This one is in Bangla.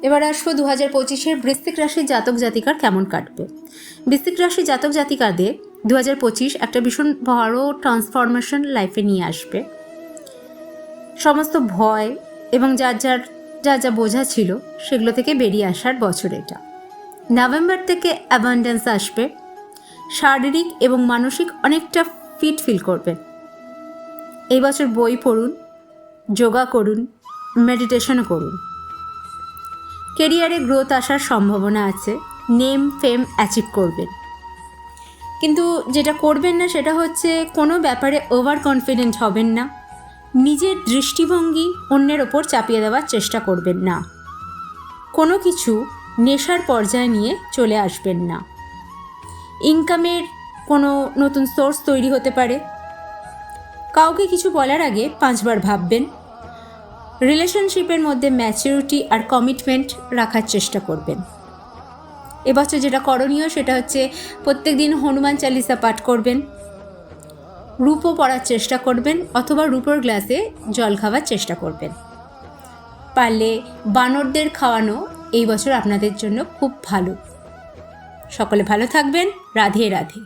এবার আসবো 2025-এর বৃশ্চিক রাশির জাতক জাতিকার কেমন কাটবে। বৃশ্চিক রাশির জাতক জাতিকাদের 2025 একটা ভীষণ বড় ট্রান্সফরমেশন লাইফে নিয়ে আসবে। সমস্ত ভয় এবং যার যা বোঝা ছিল সেগুলো থেকে বেরিয়ে আসার বছর এটা। নভেম্বর থেকে অ্যাবান্ডেন্স আসবে। শারীরিক এবং মানসিক অনেকটা ফিট ফিল করবেন। এই বছর বই পড়ুন, যোগা করুন, মেডিটেশনও করুন। কেরিয়ারে গ্রোথ আসার সম্ভাবনা আছে। নেম ফেম অ্যাচিভ করবেন, কিন্তু যেটা করবেন না সেটা হচ্ছে কোনো ব্যাপারে ওভার কনফিডেন্ট হবেন না। নিজের দৃষ্টিভঙ্গি অন্যের ওপর চাপিয়ে দেওয়ার চেষ্টা করবেন না। কোনো কিছু নেশার পর্যায়ে নিয়ে চলে আসবেন না। ইনকামের কোনো নতুন সোর্স তৈরি হতে পারে। কাউকে কিছু বলার আগে 5 বার ভাববেন। রিলেশনশিপের মধ্যে ম্যাচুরিটি আর কমিটমেন্ট রাখার চেষ্টা করবেন। এবছর যেটা করণীয় সেটা হচ্ছে প্রত্যেক দিন হনুমান চালিসা পাঠ করবেন, রূপো পড়ার চেষ্টা করবেন অথবা রূপোর গ্লাসে জল খাওয়ার চেষ্টা করবেন। পারলে বানরদের খাওয়ানো এই বছর আপনাদের জন্য খুব ভালো। সকলে ভালো থাকবেন। রাধে রাধে।